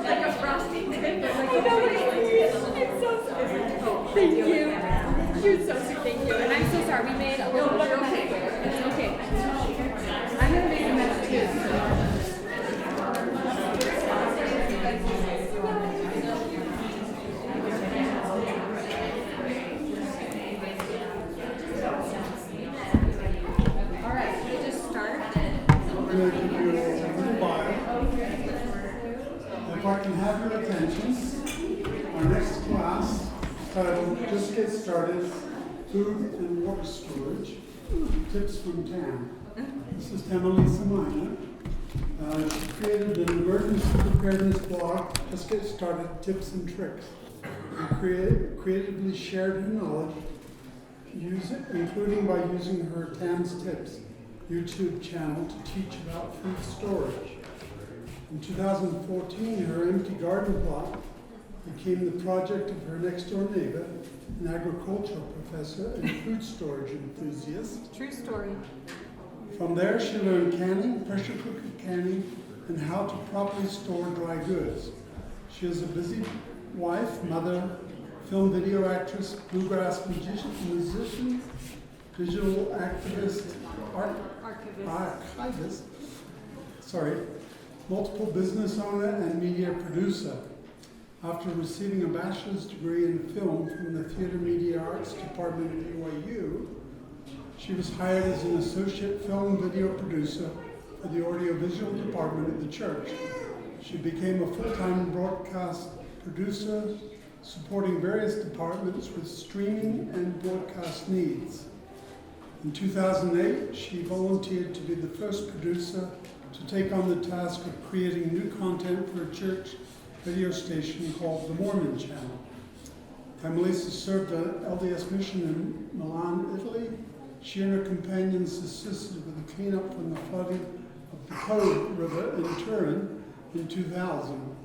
Like a frosty tip. Like, you know what I mean? It's so sorry. Thank you. You're so sweet. Thank you. And I'm so sorry. We made a little bit of mess. It's okay. I'm going to make a mess too. Going to give you a little bio. If I can have your attention, our next class titled Just Get Started, Food and Water Storage, Tips from Tam. This is Tamilisa Minor. She created an emergency preparedness blog, Just Get Started, Tips and Tricks. And creatively shared her knowledge, including by using her Tam's Tips YouTube channel to teach about food storage. In 2014, her empty garden plot became the project of her next door neighbor, an agricultural professor and food storage enthusiast. True story. From there, she learned canning, pressure cooker canning, and how to properly store dry goods. She is a busy wife, mother, film video actress, bluegrass musician, digital activist, archivist, multiple business owner and media producer. After receiving a bachelor's degree in film from the Theater Media Arts Department at BYU, she was hired as an associate film video producer for the audiovisual department at the church. She became a full-time broadcast producer, supporting various departments with streaming and broadcast needs. In 2008, she volunteered to be the first producer to take on the task of creating new content for a church radio station called the Mormon Channel. Tamilisa served an LDS mission in Milan, Italy. She and her companions assisted with the cleanup from the flooding of the Po River in Turin in 2000.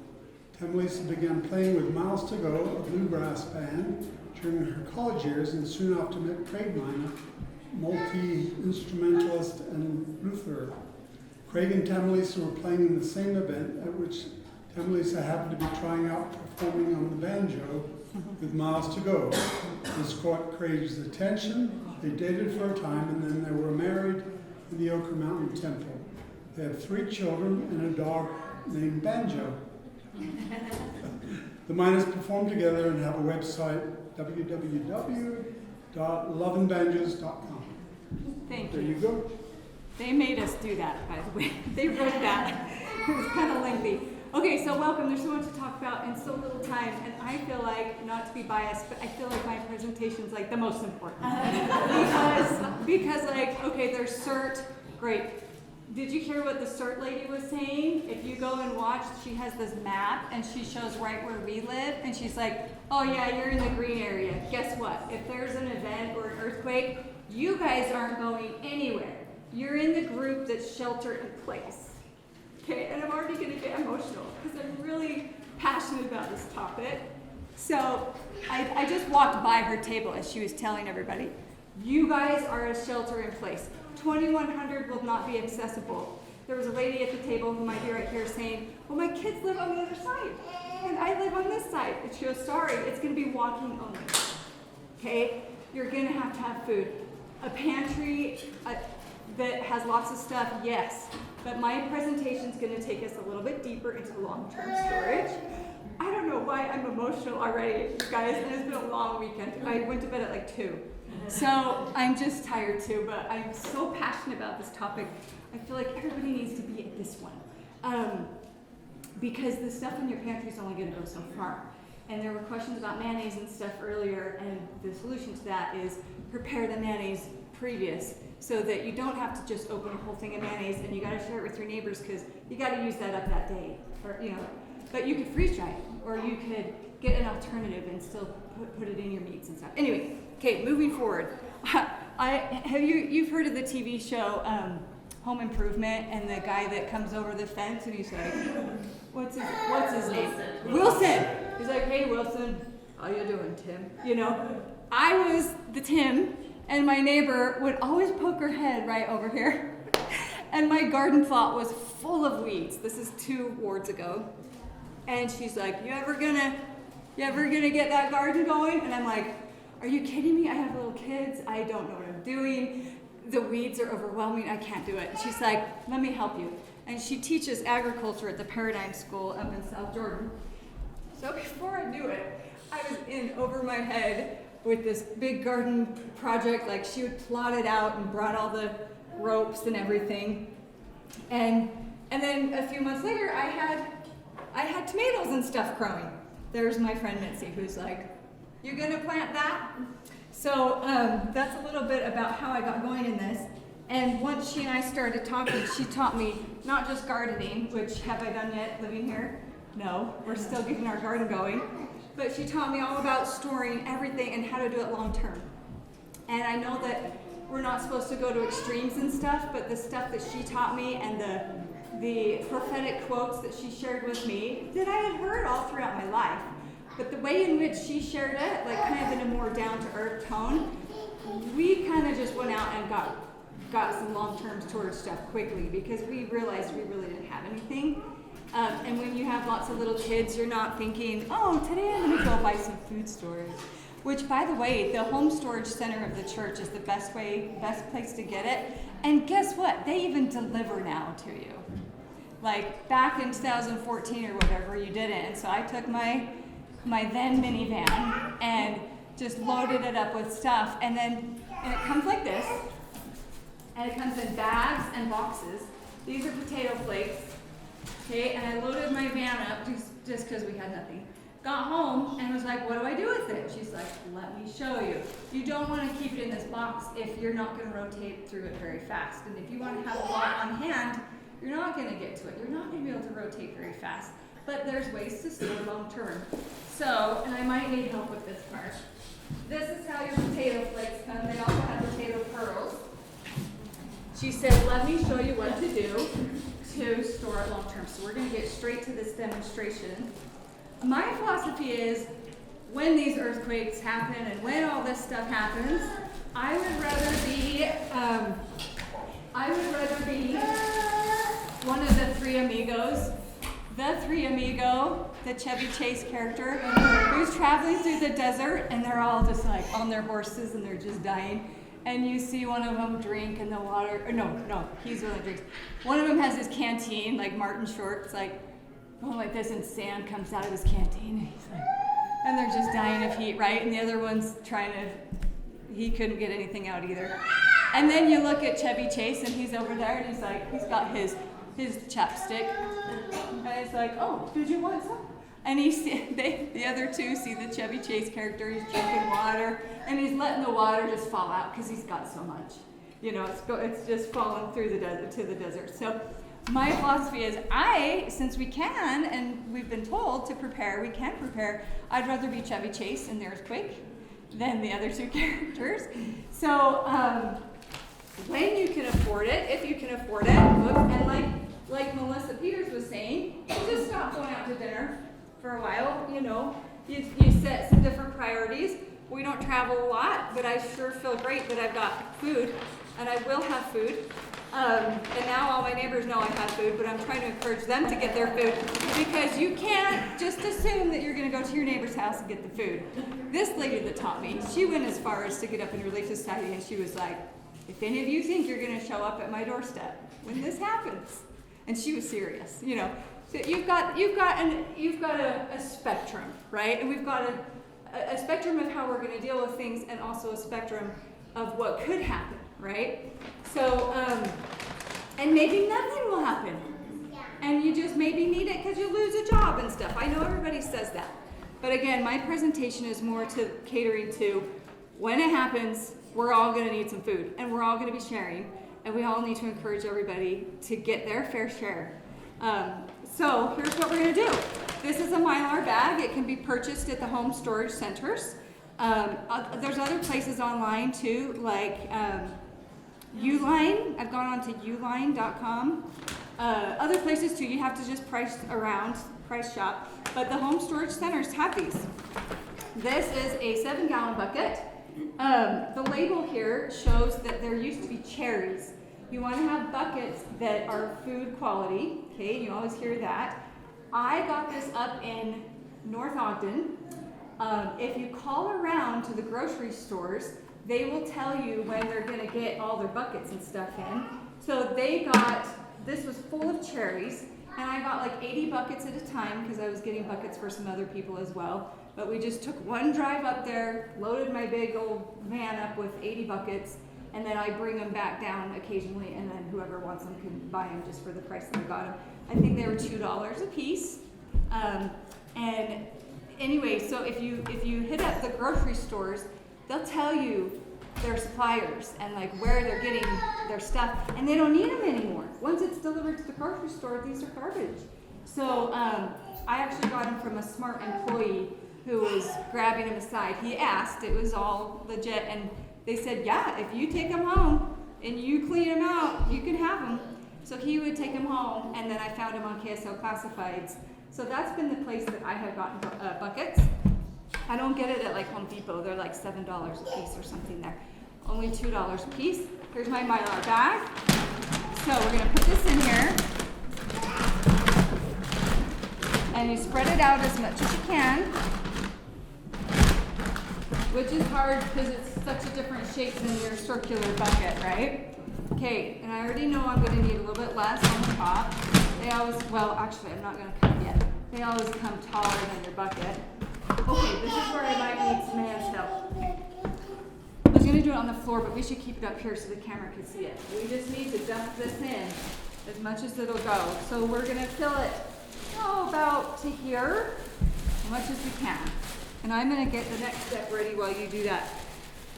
Tamilisa began playing with Miles to Go, a bluegrass band, during her college years, and soon after met Craig Minor, multi-instrumentalist and luthier. Craig and Tamilisa were playing in the same event at which Tamilisa happened to be trying out performing on the banjo with Miles to Go. This caught Craig's attention. They dated for a time and then they were married in the Ochre Mountain Temple. They have 3 children and a dog named Banjo. The Minors perform together and have a website, www.loveandbanjos.com. Thank you. There you go. They made us do that, by the way. They wrote that. It was kind of lengthy. Okay, so welcome. There's so much to talk about in so little time, and I feel like, not to be biased, but I feel like my presentation's like the most important. because like, okay, there's CERT, great. Did you hear what the CERT lady was saying? If you go and watch, she has this map, and she shows right where we live, and she's like, oh yeah, you're in the green area. Guess what? If there's an event or an earthquake, you guys aren't going anywhere. You're in the group that's shelter in place. Okay, and I'm already going to get emotional because I'm really passionate about this topic. So I just walked by her table as she was telling everybody, you guys are a shelter in place. 2100 will not be accessible. There was a lady at the table who might be right here saying, well, my kids live on the other side, and I live on this side. And she goes, sorry, it's going to be walking only. Okay, you're going to have food. A pantry that has lots of stuff, yes. But my presentation is going to take us a little bit deeper into long-term storage. I don't know why I'm emotional already, guys, and it's been a long weekend. I went to bed at like 2. So I'm just tired too, but I'm so passionate about this topic. I feel like everybody needs to be at this one. Because the stuff in your pantry is only going to go so far. And there were questions about mayonnaise and stuff earlier, and the solution to that is prepare the mayonnaise previous so that you don't have to just open a whole thing of mayonnaise and you got to share it with your neighbors because you got to use that up that day. Or, but you could freeze dry it, or you could get an alternative and still put it in your meats and stuff. Anyway, okay, moving forward. You've heard of the TV show Home Improvement, and the guy that comes over the fence and he's like, what's his name? Wilson. He's like, hey Wilson, how you doing, Tim? I was the Tim, and my neighbor would always poke her head right over here. And my garden plot was full of weeds. This is 2 wards ago. And she's like, you ever gonna get that garden going? And I'm like, are you kidding me? I have little kids. I don't know what I'm doing. The weeds are overwhelming. I can't do it. And she's like, let me help you. And she teaches agriculture at the Paradigm School up in South Jordan. So before I knew it, I was in over my head with this big garden project. Like, she would plot it out and brought all the ropes and everything. And then a few months later, I had tomatoes and stuff growing. There's my friend Mitzi, who's like, you gonna plant that? So that's a little bit about how I got going in this. And once she and I started talking, she taught me not just gardening, which have I done yet living here? No, we're still getting our garden going. But she taught me all about storing everything and how to do it long term. And I know that we're not supposed to go to extremes and stuff, but the stuff that she taught me and the prophetic quotes that she shared with me that I had heard all throughout my life. But the way in which she shared it, like kind of in a more down-to-earth tone, we kind of just went out and got some long-term storage stuff quickly because we realized we really didn't have anything. And when you have lots of little kids, you're not thinking, oh, today I'm going to go buy some food storage. Which, by the way, the home storage center of the church is the best place to get it. And guess what? They even deliver now to you. Like back in 2014 or whatever, you didn't. And so I took my then minivan and just loaded it up with stuff. And it comes like this. And it comes in bags and boxes. These are potato flakes. Okay, and I loaded my van up just because we had nothing. Got home and was like, what do I do with it? She's like, let me show you. You don't want to keep it in this box if you're not going to rotate through it very fast. And if you want to have a lot on hand, you're not going to get to it. You're not going to be able to rotate very fast. But there's ways to store long term. So, and I might need help with this part. This is how your potato flakes come. They also have potato pearls. She said, let me show you what to do to store it long term. So we're going to get straight to this demonstration. My philosophy is when these earthquakes happen and when all this stuff happens, I would rather be one of the three amigos. The three amigo, the Chevy Chase character, who's traveling through the desert and they're all just like on their horses and they're just dying. And you see one of them drink in the water. Or no, he's the one that drinks. One of them has his canteen, like Martin Short. It's like going like this, and sand comes out of his canteen. And he's like, and they're just dying of heat, right? And the other one's he couldn't get anything out either. And then you look at Chevy Chase, and he's over there, and he's got his chapstick, and it's like, oh, did you want some? And the other two see the Chevy Chase character. He's drinking water, and he's letting the water just fall out because he's got so much. You know, it's just falling through the desert to the desert. So my philosophy is, since we can, and we've been told to prepare, we can prepare. I'd rather be Chevy Chase in the earthquake than the other two characters. So when you can afford it, if you can afford it, and like Melissa Peters was saying, just stop going out to dinner for a while. You know, you set some different priorities. We don't travel a lot, but I sure feel great that I've got food, and I will have food. And now all my neighbors know I have food, but I'm trying to encourage them to get their food, because you can't just assume that you're going to go to your neighbor's house and get the food. This lady that taught me, she went as far as to get up in Relief Society, and she was like, if any of you think you're going to show up at my doorstep when this happens, and she was serious, you know. So you've got a spectrum, right? And we've got a spectrum of how we're going to deal with things, and also a spectrum of what could happen, right? So, and maybe nothing will happen. And you just maybe need it because you lose a job and stuff. I know everybody says that. But again, my presentation is more to catering to when it happens, we're all going to need some food, and we're all going to be sharing, and we all need to encourage everybody to get their fair share. So here's what we're going to do. This is a Mylar bag. It can be purchased at the home storage centers. There's other places online too, like Uline. I've gone on to uline.com. Other places too. You have to just price shop. But the home storage centers have these. This is a 7-gallon bucket. The label here shows that there used to be cherries. You want to have buckets that are food quality, okay? You always hear that. I got this up in North Ogden. If you call around to the grocery stores, they will tell you when they're going to get all their buckets and stuff in. So this was full of cherries, and I got like 80 buckets at a time because I was getting buckets for some other people as well. But we just took one drive up there, loaded my big old van up with 80 buckets, and then I bring them back down occasionally, and then whoever wants them can buy them just for the price that I got them. I think they were $2 a piece. And anyway, so if you hit up the grocery stores, they'll tell you their suppliers and like where they're getting their stuff, and they don't need them anymore. Once it's delivered to the grocery store, these are garbage. So I actually got them from a smart employee who was grabbing them aside. He asked, it was all legit, and they said, yeah, if you take them home and you clean them out, you can have them. So he would take them home, and then I found them on KSL Classifieds. So that's been the place that I have gotten buckets. I don't get it at like Home Depot. They're like $7 a piece or something there. Only $2 a piece. Here's my Mylar bag. So we're gonna put this in here. And you spread it out as much as you can. Which is hard because it's such a different shape than your circular bucket, right? Okay, and I already know I'm gonna need a little bit less on the top. They always, well, actually, I'm not gonna cut yet. They always come taller than your bucket. Okay, this is where I might need some hands help. I was gonna do it on the floor, but we should keep it up here so the camera can see it. We just need to dump this in as much as it'll go. So we're gonna fill it, about to here, as much as we can. And I'm gonna get the next step ready while you do that.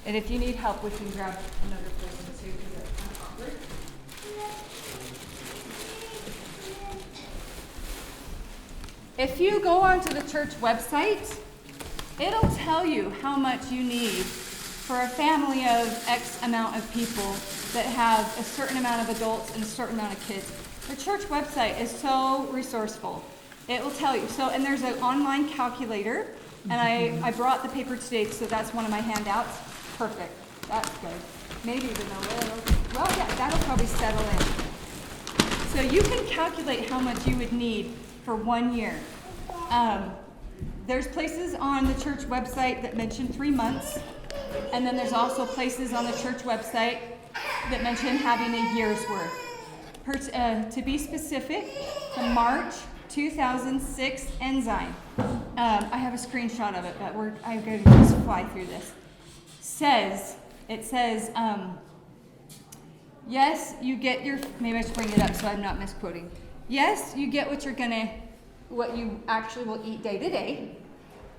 And if you need help, we can grab another person too, because that's kind of awkward. If you go onto the church website, it'll tell you how much you need for a family of X amount of people that have a certain amount of adults and a certain amount of kids. The church website is so resourceful. It will tell you. So, and there's an online calculator, and I brought the paper today, so that's one of my handouts. Perfect. That's good. Maybe even a little. Well, yeah, that'll probably settle in. So you can calculate how much you would need for 1 year. There's places on the church website that mention 3 months, and then there's also places on the church website that mention having a year's worth. To be specific, the March 2006 enzyme, I have a screenshot of it, but I'm going to just fly through this. It says, yes, you get your, maybe I should bring it up so I'm not misquoting. Yes, you get what you actually will eat day to day,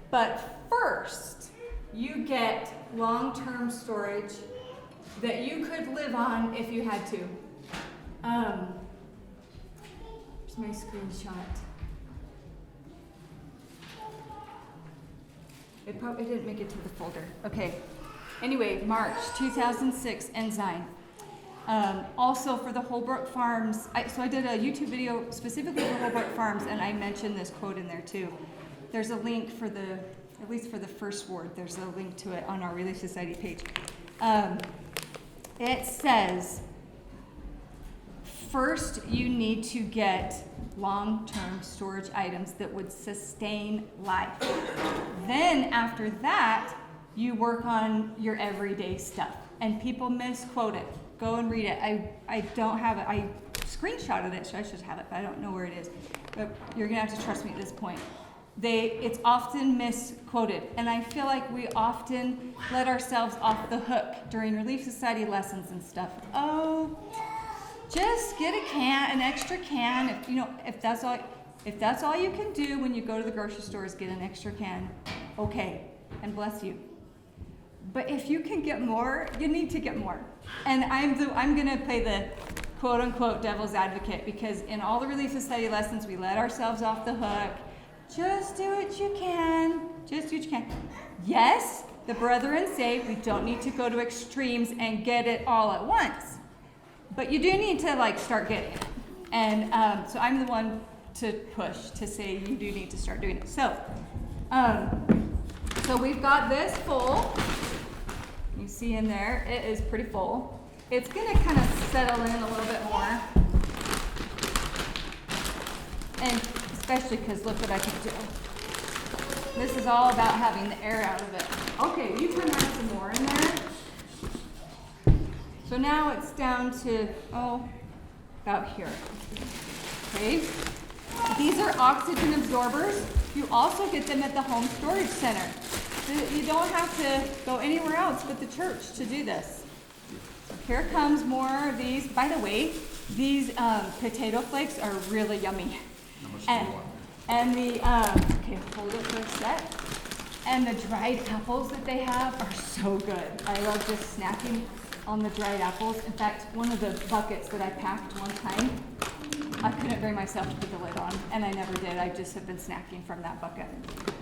but first, you get long-term storage that you could live on if you had to. Here's my screenshot. It probably didn't make it to the folder. Okay. Anyway, March 2006 enzyme. Also for the Holbrook Farms, so I did a YouTube video specifically for Holbrook Farms, and I mentioned this quote in there too. There's a link for at least for the first word, there's a link to it on our Relief Society page. It says, first you need to get long-term storage items that would sustain life. Then after that, you work on your everyday stuff. And people misquote it. Go and read it. I don't have it. I screenshotted it, so I should have it, but I don't know where it is. But you're gonna have to trust me at this point. It's often misquoted, and I feel like we often let ourselves off the hook during Relief Society lessons and stuff. Oh, just get an extra can. If that's all you can do when you go to the grocery store is get an extra can, okay, and bless you. But if you can get more, you need to get more. And I'm gonna play the quote unquote devil's advocate, because in all the Relief Society lessons we let ourselves off the hook. Just do what you can. Just do what you can. Yes, the brethren say we don't need to go to extremes and get it all at once. But you do need to start getting it. And so I'm the one to push to say you do need to start doing it. So we've got this full. You see in there, it is pretty full. It's gonna kind of settle in a little bit more. And especially because look what I can do. This is all about having the air out of it. Okay, you can add some more in there. So now it's down to, about here. Okay. These are oxygen absorbers. You also get them at the home storage center. You don't have to go anywhere else but the church to do this. So here comes more of these. By the way, these potato flakes are really yummy. How much do you want? And the, okay, hold it for a sec. And the dried apples that they have are so good. I love just snacking on the dried apples. In fact, one of the buckets that I packed one time, I couldn't bring myself to put the lid on, and I never did. I just have been snacking from that bucket.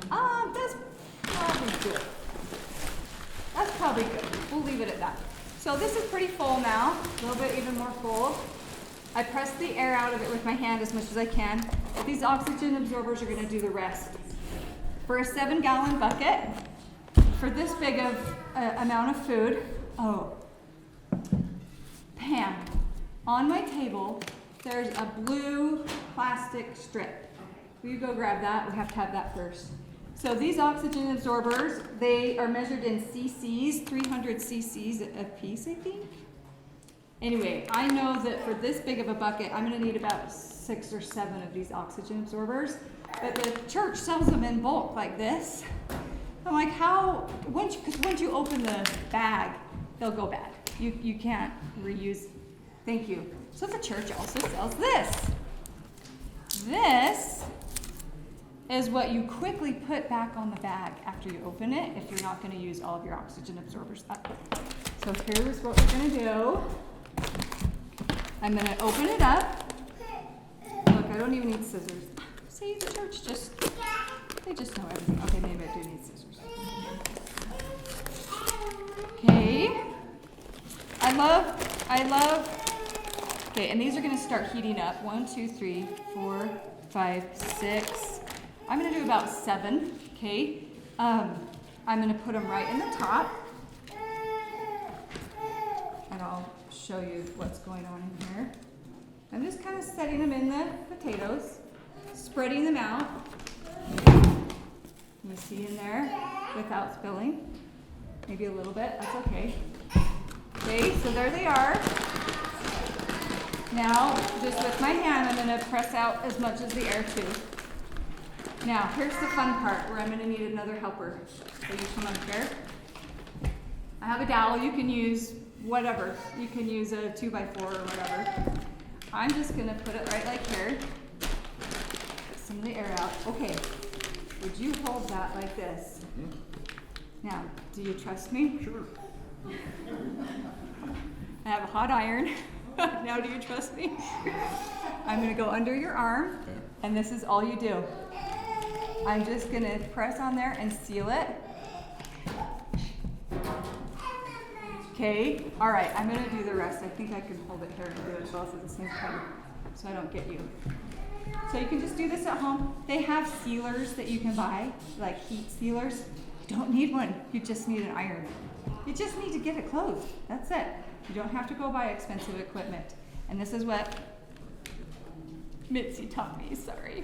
That's probably good. That's probably good. We'll leave it at that. So this is pretty full now, a little bit even more full. I press the air out of it with my hand as much as I can. These oxygen absorbers are going to do the rest. For a 7-gallon bucket, for this big of amount of food, Pam, on my table, there's a blue plastic strip. Will you go grab that? We have to have that first. So these oxygen absorbers, they are measured in cc's, 300 cc's a piece, I think. Anyway, I know that for this big of a bucket, I'm going to need about 6 or 7 of these oxygen absorbers. But the church sells them in bulk like this. I'm like, because once you open the bag, they'll go bad. You can't reuse. Thank you. So the church also sells this. This is what you quickly put back on the bag after you open it if you're not going to use all of your oxygen absorbers up. So here's what we're going to do. I'm going to open it up. Look, I don't even need scissors. See, the church they just know everything. Okay, maybe I do need scissors. Okay. I love, okay, and these are going to start heating up. 1, 2, 3, 4, 5, 6. I'm going to do about 7, okay? I'm going to put them right in the top. And I'll show you what's going on in here. I'm just kind of setting them in the potatoes, spreading them out. You see in there without spilling. Maybe a little bit, that's okay. Okay, so there they are. Now, just with my hand, I'm going to press out as much as the air too. Now, here's the fun part where I'm going to need another helper. So you come up here. I have a dowel. You can use whatever. You can use a 2x4 or whatever. I'm just going to put it right like here. Get some of the air out. Okay. Would you hold that like this? Now, do you trust me? Sure. I have a hot iron. Now do you trust me? I'm going to go under your arm, and this is all you do. I'm just going to press on there and seal it. Okay, all right, I'm going to do the rest. I think I can hold it here and do it both at the same time so I don't get you. So you can just do this at home. They have sealers that you can buy, like heat sealers. You don't need one, you just need an iron. You just need to get it closed, that's it. You don't have to go buy expensive equipment. And this is what Mitzi taught me, sorry.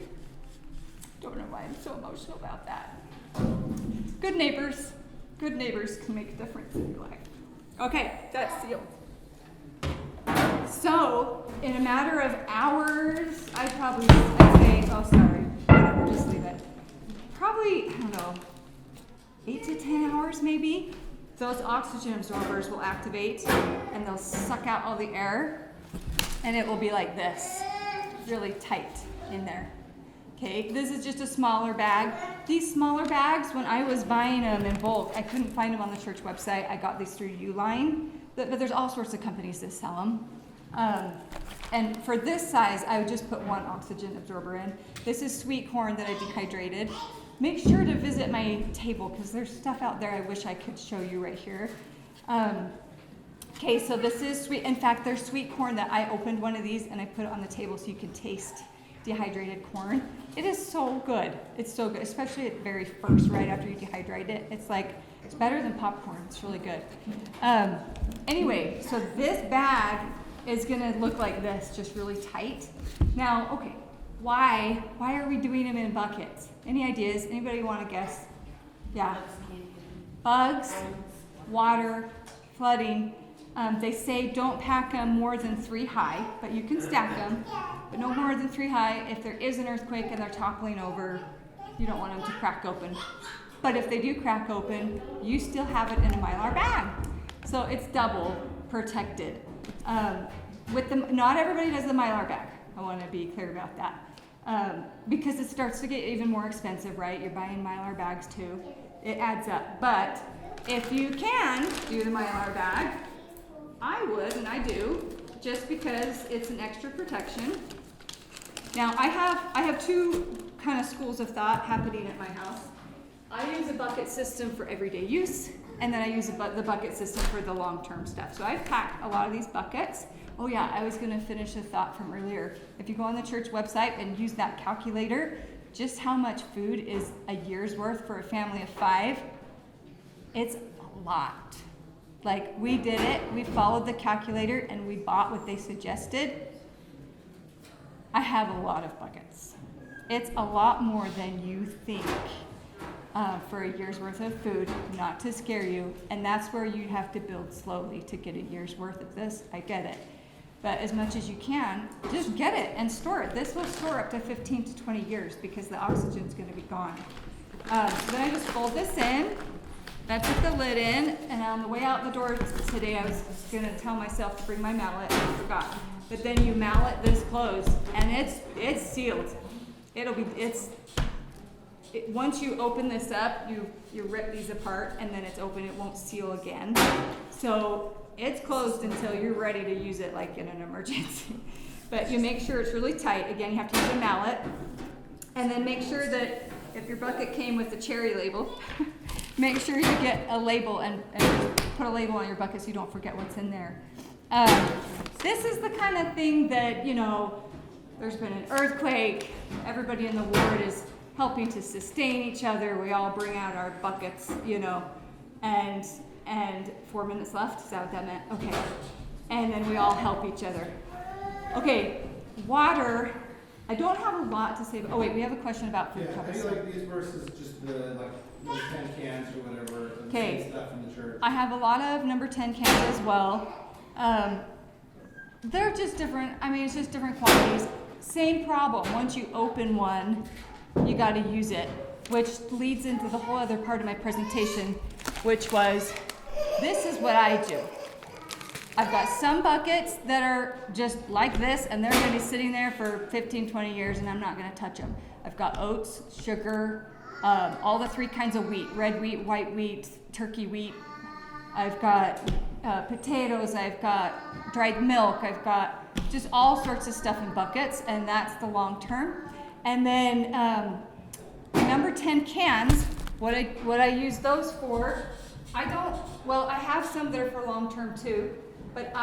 Don't know why I'm so emotional about that. Good neighbors can make a difference in your life. Okay, that's sealed. So, in a matter of hours, I'd say, whatever, just leave it. Probably, I don't know, 8 to 10 hours maybe. Those oxygen absorbers will activate and they'll suck out all the air and it will be like this, really tight in there. Okay, this is just a smaller bag. These smaller bags, when I was buying them in bulk, I couldn't find them on the church website. I got these through Uline, but there's all sorts of companies that sell them. And for this size, I would just put 1 oxygen absorber in. This is sweet corn that I dehydrated. Make sure to visit my table because there's stuff out there I wish I could show you right here. Okay, so this is sweet. In fact, there's sweet corn that I opened one of these and I put it on the table so you can taste dehydrated corn. It is so good. It's so good, especially at very first, right after you dehydrate it. It's better than popcorn. It's really good. Anyway, so this bag is gonna look like this, just really tight. Now, okay, Why are we doing them in buckets? Any ideas? Anybody want to guess? Yeah. Bugs, water, flooding. They say don't pack them more than 3 high, but you can stack them, but no more than 3 high. If there is an earthquake and they're toppling over, you don't want them to crack open. But if they do crack open, you still have it in a Mylar bag. So it's double protected. Not everybody does the Mylar bag. I want to be clear about that. Because it starts to get even more expensive, right? You're buying Mylar bags too. It adds up. But if you can do the Mylar bag, I would, and I do, just because it's an extra protection. Now I have 2 kind of schools of thought happening at my house. I use a bucket system for everyday use, and then I use the bucket system for the long-term stuff. So I've packed a lot of these buckets. Oh yeah, I was gonna finish a thought from earlier. If you go on the church website and use that calculator, just how much food is a year's worth for a family of 5, it's a lot. Like, we did it, we followed the calculator, and we bought what they suggested. I have a lot of buckets. It's a lot more than you think for a year's worth of food, not to scare you. And that's where you have to build slowly to get a year's worth of this. I get it. But as much as you can, just get it and store it. This will store up to 15 to 20 years because the oxygen's going to be gone. So then I just fold this in. I put the lid in, and on the way out the door today, I was gonna tell myself to bring my mallet, and I forgot. But then you mallet this closed, and it's sealed. Once you open this up, you rip these apart, and then it's open. It won't seal again. So it's closed until you're ready to use it, like in an emergency. But you make sure it's really tight. Again, you have to use a mallet, and then make sure that if your bucket came with the cherry label. Make sure you get a label and put a label on your bucket so you don't forget what's in there. This is the kind of thing that, there's been an earthquake. Everybody in the ward is helping to sustain each other. We all bring out our buckets, and 4 minutes left. Is that what that meant? Okay. And then we all help each other. Okay, water. I don't have a lot to say. Oh wait, we have a question about food cups. How do you like these versus just the those 10 cans or whatever, and Okay. stuff in the church? I have a lot of number 10 cans as well. They're just different. It's just different quantities. Same problem. Once you open one, you got to use it, which leads into the whole other part of my presentation, which was, this is what I do. I've got some buckets that are just like this, and they're going to be sitting there for 15, 20 years, and I'm not going to touch them. I've got oats, sugar, all the 3 kinds of wheat, red wheat, white wheat, turkey wheat. I've got potatoes, I've got dried milk, I've got just all sorts of stuff in buckets, and that's the long term. And then number 10 cans, what I use those for, I have some that are for long term too, but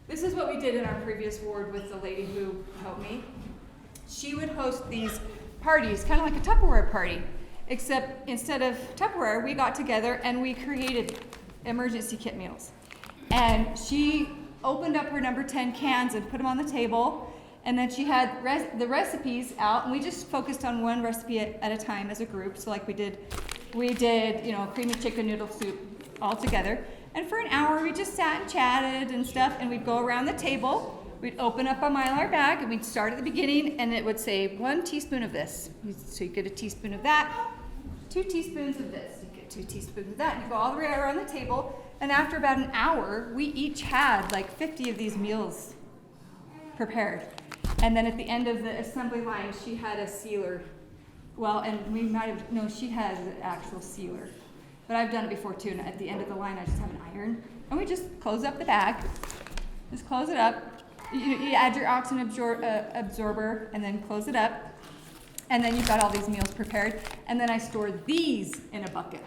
this is what we did in our previous ward with the lady who helped me. She would host these parties, kind of like a Tupperware party, except instead of Tupperware, we got together and we created emergency kit meals. And she opened up her number 10 cans and put them on the table, and then she had the recipes out, and we just focused on one recipe at a time as a group. So like we did creamy chicken noodle soup all together. And for an hour, we just sat and chatted and stuff, and we'd go around the table. We'd open up a Mylar bag, and we'd start at the beginning, and it would say 1 teaspoon of this. So you get a teaspoon of that, 2 teaspoons of this. You get 2 teaspoons of that. And you go all the way around the table, and after about an hour, we each had like 50 of these meals prepared. And then at the end of the assembly line, she had a sealer. She has an actual sealer. But I've done it before too, and at the end of the line, I just have an iron. And we just close up the bag. Just close it up. You add your oxygen absorber, and then close it up. And then you've got all these meals prepared. And then I store these in a bucket,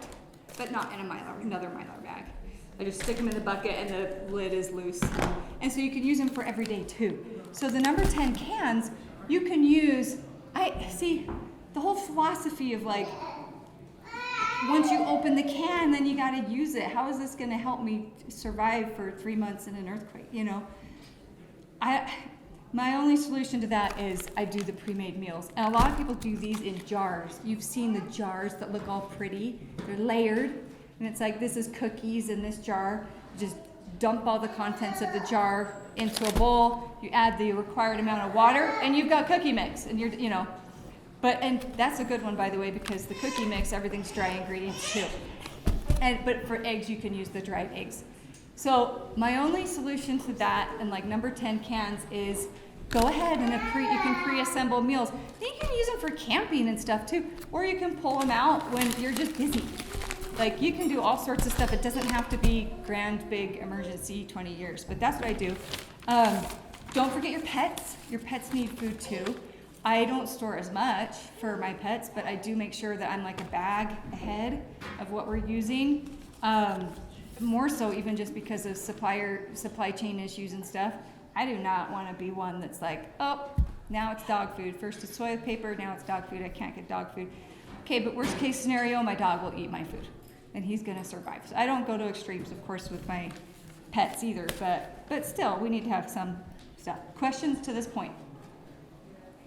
but not in another Mylar bag. I just stick them in the bucket, and the lid is loose. And so you can use them for every day too. So the number 10 cans, you can use, the whole philosophy of once you open the can, then you got to use it. How is this going to help me survive for 3 months in an earthquake? You know, my only solution to that is I do the pre-made meals. And a lot of people do these in jars. You've seen the jars that look all pretty. They're layered. And it's like, this is cookies in this jar. Just dump all the contents of the jar into a bowl. You add the required amount of water, and you've got cookie mix. And you're, you know, and that's a good one, by the way, because the cookie mix, everything's dry ingredients too. But for eggs, you can use the dried eggs. So my only solution to that, and like number 10 cans, is go ahead and you can pre-assemble meals. You can use them for camping and stuff too, or you can pull them out when you're just busy. Like, you can do all sorts of stuff. It doesn't have to be grand, big emergency 20 years, but that's what I do. Don't forget your pets. Your pets need food too. I don't store as much for my pets, but I do make sure that I'm like a bag ahead of what we're using. More so even just because of supply chain issues and stuff. I do not want to be one that's like, oh, now it's dog food. First it's toilet paper, now it's dog food. I can't get dog food. Okay, but worst case scenario, my dog will eat my food, and he's going to survive. So I don't go to extremes, of course, with my pets either, but still, we need to have some stuff. Questions to this point?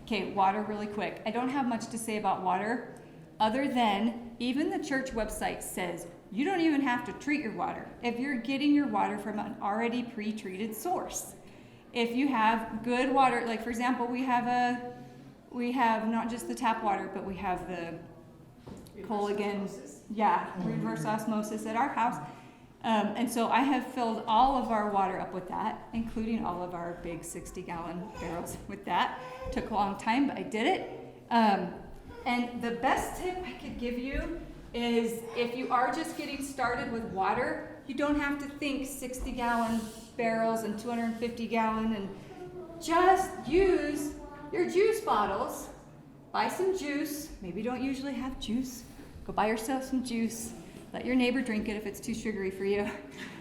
Okay, water really quick. I don't have much to say about water other than even the church website says you don't even have to treat your water if you're getting your water from an already pre-treated source. If you have good water, like for example, we have not just the tap water, but we have the reverse osmosis at our house. And so I have filled all of our water up with that, including all of our big 60-gallon barrels with that. Took a long time, but I did it. And the best tip I could give you is if you are just getting started with water, you don't have to think 60-gallon barrels and 250-gallon, and just use your juice bottles. Buy some juice. Maybe you don't usually have juice. Go buy yourself some juice. Let your neighbor drink it if it's too sugary for you.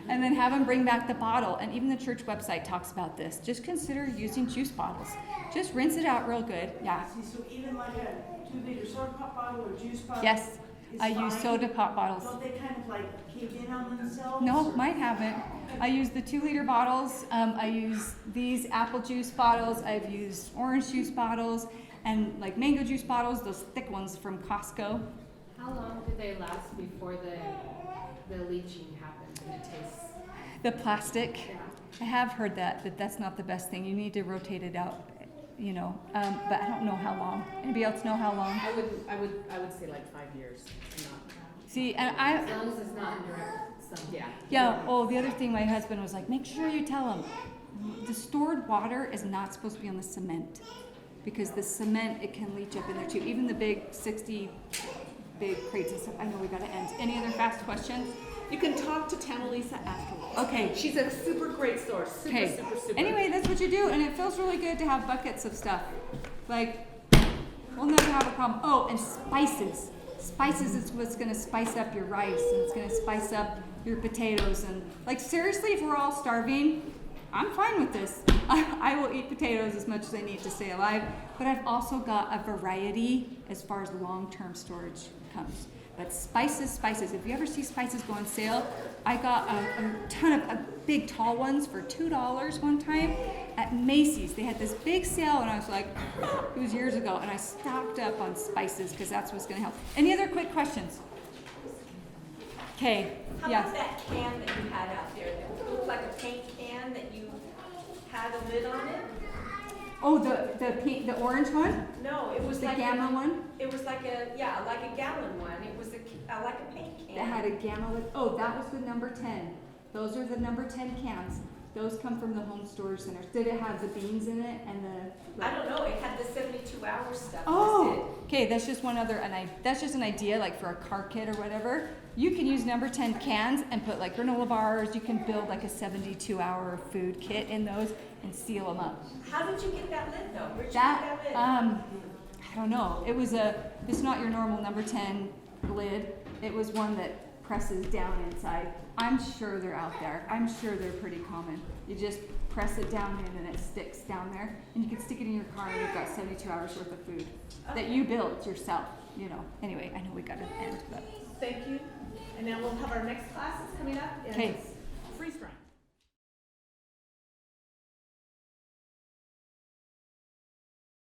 And then have them bring back the bottle. And even the church website talks about this. Just consider using juice bottles. Just rinse it out real good. Yeah. So even like a 2-liter soda pop bottle or juice bottle? Yes. I use soda pop bottles. Don't they kind of like cave in on themselves? No, mine haven't. I use the 2-liter bottles. I use these apple juice bottles. I've used orange juice bottles and like mango juice bottles, those thick ones from Costco. How long do they last before the leaching happens and it tastes? The plastic. Yeah. I have heard that that's not the best thing. You need to rotate it out, you know. But I don't know how long. Anybody else know how long? I would say like 5 years. See, and As long as it's not in direct sun. Yeah. Yeah. Oh, the other thing, my husband was like, make sure you tell him the stored water is not supposed to be on the cement, because the cement, it can leach up in there too. Even the big 60 big crates and stuff. I know we got to end. Any other fast questions? You can talk to Tamilisa afterwards. Okay. She's a super great source. Super. Anyway, that's what you do, and it feels really good to have buckets of stuff. Like, we'll never have a problem. Oh, and spices. Spices is what's going to spice up your rice, and it's going to spice up your potatoes. And like, seriously, if we're all starving, I'm fine with this. I will eat potatoes as much as I need to stay alive, but I've also got a variety as far as long-term storage comes. But spices. If you ever see spices go on sale, I got a ton of big tall ones for $2 one time at Macy's. They had this big sale, and I was like, it was years ago, and I stocked up on spices because that's what's going to help. Any other quick questions? Okay. How Yeah. about that can that you had out there that looked like a paint can that you had a lid on it? Oh, the orange one? No, it was The like gamma one? It was like a gallon one. It was like a paint can. That had a gamma lid. Oh, that was the number 10. Those are the number 10 cans. Those come from the home storage centers. Did it have the beans in it and the? I don't know. It had the 72-hour stuff. Oh, okay. That's just one other, that's just an idea, like for a car kit or whatever. You can use number 10 cans and put like granola bars. You can build like a 72-hour food kit in those and seal them up. How did you get that lid though? Where'd you That, get that lid? I don't know. It's not your normal number 10 lid. It was one that presses down inside. I'm sure they're out there. I'm sure they're pretty common. You just press it down in and it sticks down there, and you can stick it in your car and you've got 72 hours worth of food that you built yourself, you know. Anyway, I know we got to end, but thank you. And now we'll have our next classes coming up. And Okay. it's